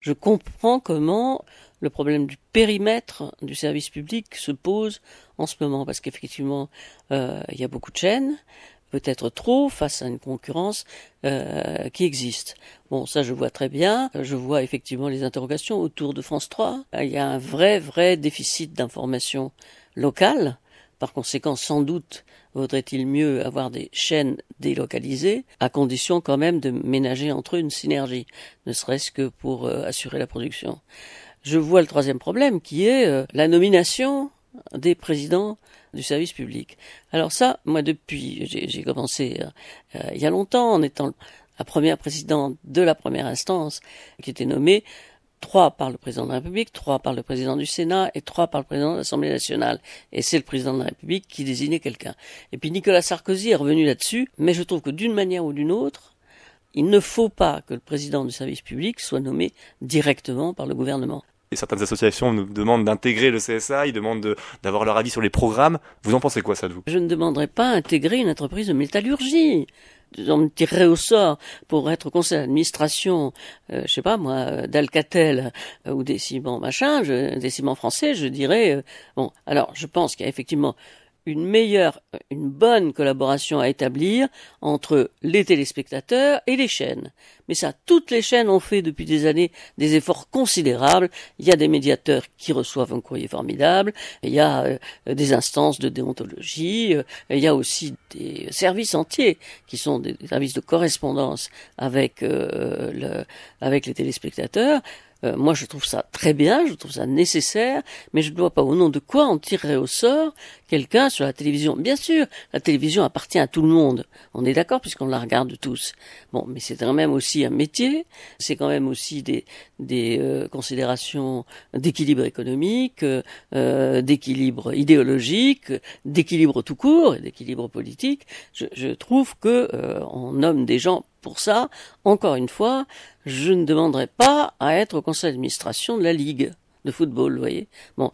Je comprends comment le problème du périmètre du service public se pose en ce moment, parce qu'effectivement, il y a beaucoup de chaînes, peut-être trop, face à une concurrence qui existe. Bon, ça je vois très bien. Je vois effectivement les interrogations autour de France 3. Il y a un vrai déficit d'information locale. Par conséquent, sans doute, vaudrait-il mieux avoir des chaînes délocalisées, à condition quand même de ménager entre eux une synergie, ne serait-ce que pour assurer la production. Je vois le troisième problème, qui est la nomination des présidents du service public. Alors ça, moi depuis, j'ai commencé il y a longtemps, en étant la première présidente de la première instance, qui était nommée 3 par le président de la République, 3 par le président du Sénat et 3 par le président de l'Assemblée nationale. Et c'est le président de la République qui désignait quelqu'un. Et puis Nicolas Sarkozy est revenu là-dessus, mais je trouve que d'une manière ou d'une autre, il ne faut pas que le président du service public soit nommé directement par le gouvernement. Et certaines associations nous demandent d'intégrer le CSA, ils demandent d'avoir leur avis sur les programmes. Vous en pensez quoi, ça, de vous? Je ne demanderai pas à intégrer une entreprise de métallurgie. On me tirerait au sort pour être conseiller d'administration, je sais pas moi, d'Alcatel ou des ciments machin, des ciments français, je dirais, bon, alors je pense qu'il y a effectivement une bonne collaboration à établir entre les téléspectateurs et les chaînes. Mais ça, toutes les chaînes ont fait depuis des années des efforts considérables. Il y a des médiateurs qui reçoivent un courrier formidable, il y a des instances de déontologie, il y a aussi des services entiers qui sont des services de correspondance avec les téléspectateurs. Moi, je trouve ça très bien, je trouve ça nécessaire, mais je ne vois pas au nom de quoi on tirerait au sort quelqu'un sur la télévision. Bien sûr, la télévision appartient à tout le monde. On est d'accord puisqu'on la regarde tous. Bon, mais c'est quand même aussi un métier, c'est quand même aussi des considérations d'équilibre économique, d'équilibre idéologique, d'équilibre tout court et d'équilibre politique. Je trouve que on nomme des gens pour ça. Encore une fois, je ne demanderai pas à être au conseil d'administration de la Ligue de football, vous voyez. Bon,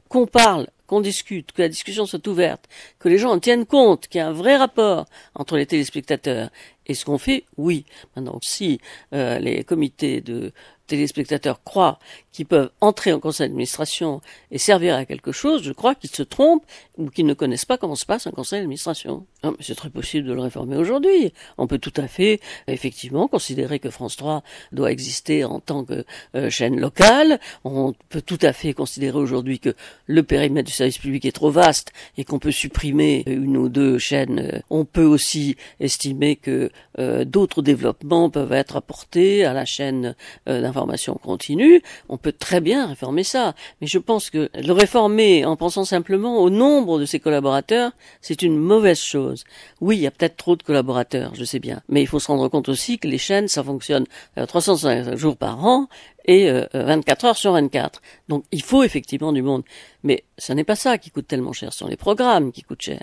qu'on parle, qu'on discute, que la discussion soit ouverte, que les gens en tiennent compte, qu'il y a un vrai rapport entre les téléspectateurs et ce qu'on fait, oui. Maintenant, si les comités de téléspectateurs croient qu'ils peuvent entrer en conseil d'administration et servir à quelque chose, je crois qu'ils se trompent ou qu'ils ne connaissent pas comment se passe un conseil d'administration. Non, mais c'est très possible de le réformer aujourd'hui. On peut tout à fait, effectivement, considérer que France 3 doit exister en tant que chaîne locale. On peut tout à fait considérer aujourd'hui que le périmètre du service public est trop vaste et qu'on peut supprimer une ou deux chaînes. On peut aussi estimer que d'autres développements peuvent être apportés à la chaîne d'information continue. On peut très bien réformer ça, mais je pense que le réformer en pensant simplement au nombre de ses collaborateurs, c'est une mauvaise chose. Oui, il y a peut-être trop de collaborateurs, je sais bien, mais il faut se rendre compte aussi que les chaînes, ça fonctionne 365 jours par an et 24 heures sur 24. Donc il faut effectivement du monde. Mais ce n'est pas ça qui coûte tellement cher, ce sont les programmes qui coûtent cher.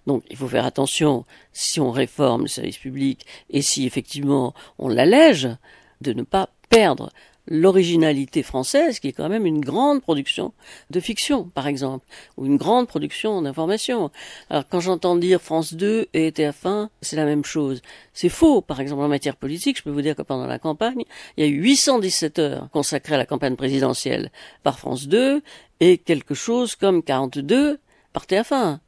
Donc il faut faire attention, si on réforme le service public et si effectivement on l'allège, de ne pas perdre l'originalité française, qui est quand même une grande production de fiction, par exemple, ou une grande production d'information. Alors, quand j'entends dire France 2 et TF1, c'est la même chose. C'est faux. Par exemple, en matière politique, je peux vous dire que pendant la campagne, il y a eu 817 heures consacrées à la campagne présidentielle par France 2 et quelque chose comme 42 par TF1.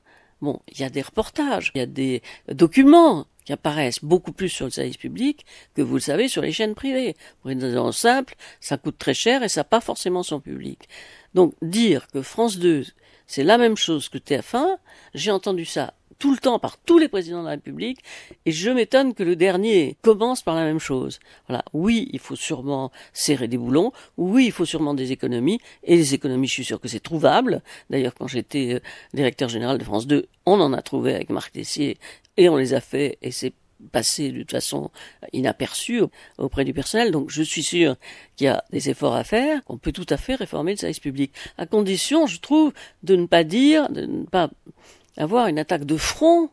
Bon, il y a des reportages, il y a des documents qui apparaissent beaucoup plus sur le service public que vous le savez sur les chaînes privées. Pour une raison simple, ça coûte très cher et ça n'a pas forcément son public. Donc dire que France 2, c'est la même chose que TF1, j'ai entendu ça tout le temps par tous les présidents de la République et je m'étonne que le dernier commence par la même chose. Voilà, oui, il faut sûrement serrer des boulons, oui, il faut sûrement des économies et les économies, je suis sûr que c'est trouvable. D'ailleurs, quand j'étais directeur général de France 2, on en a trouvé avec Marc Tessier et on les a fait et c'est passé de toute façon inaperçu auprès du personnel. Donc je suis sûr qu'il y a des efforts à faire, qu'on peut tout à fait réformer le service public, à condition, je trouve, de ne pas avoir une attaque de front,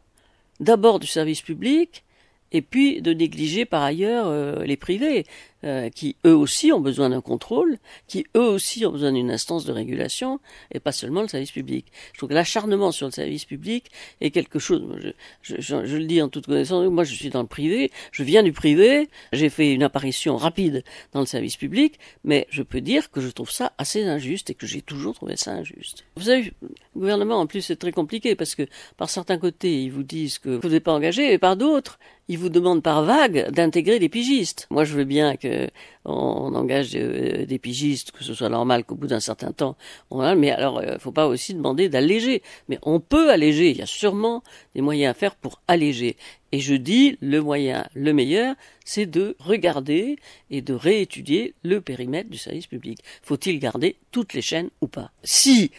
d'abord du service public, et puis de négliger par ailleurs les privés. qui eux aussi ont besoin d'un contrôle, qui eux aussi ont besoin d'une instance de régulation, et pas seulement le service public. Je trouve que l'acharnement sur le service public est quelque chose, je le dis en toute connaissance, moi je suis dans le privé, je viens du privé, j'ai fait une apparition rapide dans le service public, mais je peux dire que je trouve ça assez injuste et que j'ai toujours trouvé ça injuste. Vous savez, le gouvernement en plus c'est très compliqué parce que par certains côtés ils vous disent que vous n'êtes pas engagé et par d'autres ils vous demandent par vague d'intégrer des pigistes. Moi, je veux bien que on engage des pigistes, que ce soit normal qu'au bout d'un certain temps, mais alors, faut pas aussi demander d'alléger. Mais on peut alléger. Il y a sûrement des moyens à faire pour alléger. Et je dis, le moyen, le meilleur, c'est de regarder et de réétudier le périmètre du service public. Faut-il garder toutes les chaînes ou pas? Si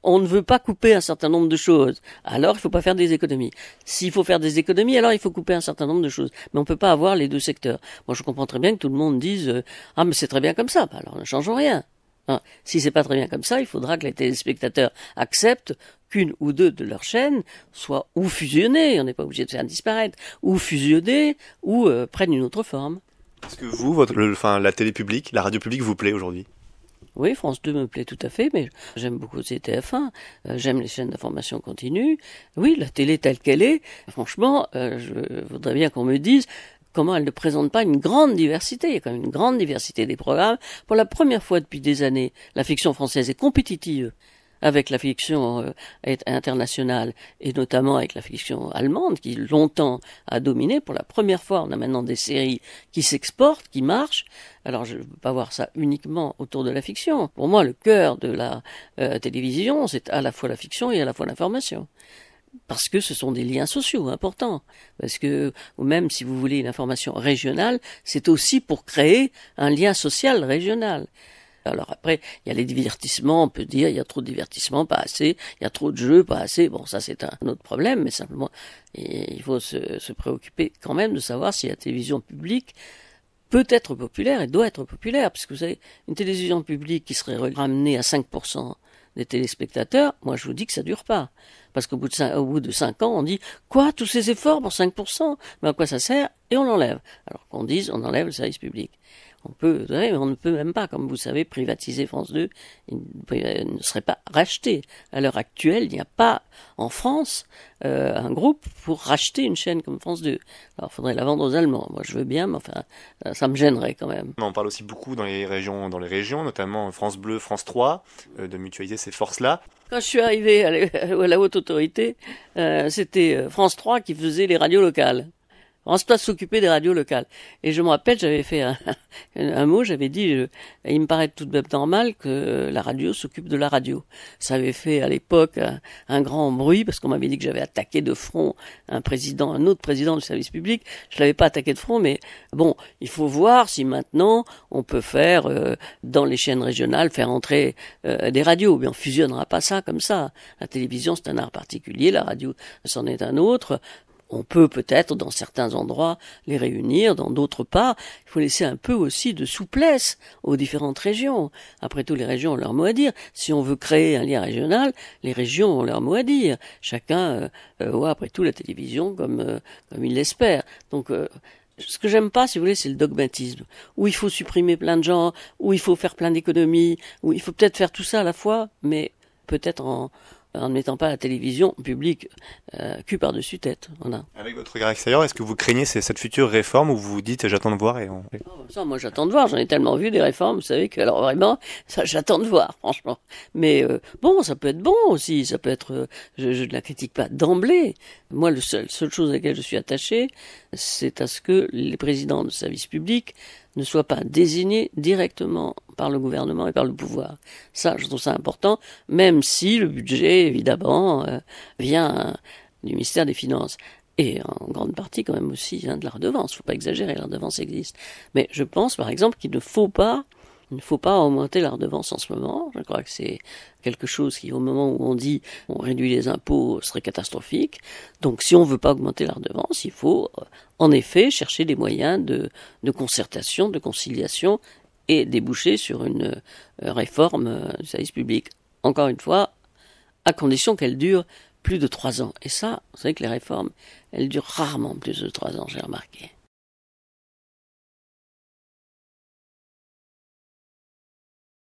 on ne veut pas couper un certain nombre de choses, alors il faut pas faire des économies. S'il faut faire des économies, alors il faut couper un certain nombre de choses. Mais on peut pas avoir les deux secteurs. Moi, je comprends très bien que tout le monde dise ah mais c'est très bien comme ça. Bah, alors ne changeons rien. Hein. Si c'est pas très bien comme ça, il faudra que les téléspectateurs acceptent qu'une ou deux de leurs chaînes soient ou fusionnées, on n'est pas obligé de faire disparaître, ou fusionnées, ou prennent une autre forme. Est-ce que vous, la télé publique, la radio publique vous plaît aujourd'hui? Oui, France 2 me plaît tout à fait, mais j'aime beaucoup aussi TF1, j'aime les chaînes d'information continue. Oui, la télé telle qu'elle est, franchement, je voudrais bien qu'on me dise comment elle ne présente pas une grande diversité. Il y a quand même une grande diversité des programmes. Pour la première fois depuis des années, la fiction française est compétitive avec la fiction internationale et notamment avec la fiction allemande qui longtemps a dominé. Pour la première fois, on a maintenant des séries qui s'exportent, qui marchent. Alors je ne peux pas voir ça uniquement autour de la fiction. Pour moi, le cœur de la télévision, c'est à la fois la fiction et à la fois l'information. Parce que ce sont des liens sociaux importants. Parce que, ou même si vous voulez une information régionale, c'est aussi pour créer un lien social régional. Alors après, il y a les divertissements, on peut dire, il y a trop de divertissements, pas assez, il y a trop de jeux, pas assez, bon ça c'est un autre problème, mais simplement, il faut se préoccuper quand même de savoir si la télévision publique peut être populaire et doit être populaire, parce que vous savez, une télévision publique qui serait ramenée à 5% des téléspectateurs, moi je vous dis que ça dure pas. Parce qu'au bout de 5 ans, on dit, quoi, tous ces efforts pour 5%? Mais à quoi ça sert? Et on l'enlève. Alors qu'on dise, on enlève le service public. Mais on ne peut même pas, comme vous savez, privatiser France 2. Il ne serait pas racheté. À l'heure actuelle, il n'y a pas en France un groupe pour racheter une chaîne comme France 2. Alors, il faudrait la vendre aux Allemands. Moi, je veux bien, mais enfin, ça me gênerait quand même. On parle aussi beaucoup dans les régions, notamment France Bleu, France 3, de mutualiser ces forces-là. Quand je suis arrivé à la haute autorité, c'était France 3 qui faisait les radios locales. France 3 s'occupait des radios locales. Et je me rappelle, j'avais fait un mot, j'avais dit, il me paraît tout de même normal que la radio s'occupe de la radio. Ça avait fait à l'époque un grand bruit, parce qu'on m'avait dit que j'avais attaqué de front un autre président du service public. Je l'avais pas attaqué de front, mais bon, il faut voir si maintenant on peut faire, dans les chaînes régionales, faire entrer des radios. Mais on fusionnera pas ça comme ça. La télévision, c'est un art particulier, la radio, c'en est un autre. On peut peut-être, dans certains endroits, les réunir, dans d'autres pas. Il faut laisser un peu aussi de souplesse aux différentes régions. Après tout, les régions ont leur mot à dire. Si on veut créer un lien régional, les régions ont leur mot à dire. Chacun voit après tout la télévision comme il l'espère. Donc, ce que j'aime pas, si vous voulez, c'est le dogmatisme. Où il faut supprimer plein de gens, où il faut faire plein d'économies, où il faut peut-être faire tout ça à la fois, mais peut-être en ne mettant pas la télévision publique cul par-dessus tête. Voilà. Avec votre regard extérieur, est-ce que vous craignez cette future réforme où vous vous dites j'attends de voir Ça, moi j'attends de voir, j'en ai tellement vu des réformes, vous savez que alors vraiment, ça j'attends de voir, franchement. Mais bon, ça peut être bon aussi, ça peut être, je ne la critique pas d'emblée. Moi, la seule chose à laquelle je suis attaché, c'est à ce que les présidents de services publics ne soient pas désignés directement par le gouvernement et par le pouvoir. Ça, je trouve ça important, même si le budget, évidemment, vient du ministère des Finances. Et en grande partie quand même aussi de la redevance. Il ne faut pas exagérer, la redevance existe. Mais je pense, par exemple, qu'il ne faut pas augmenter la redevance en ce moment. Je crois que c'est quelque chose qui, au moment où on dit on réduit les impôts, serait catastrophique. Donc si on ne veut pas augmenter la redevance, il faut en effet chercher des moyens de concertation, de conciliation et déboucher sur une réforme du service public. Encore une fois, à condition qu'elle dure plus de 3 ans. Et ça, vous savez que les réformes, elles durent rarement plus de 3 ans, j'ai remarqué.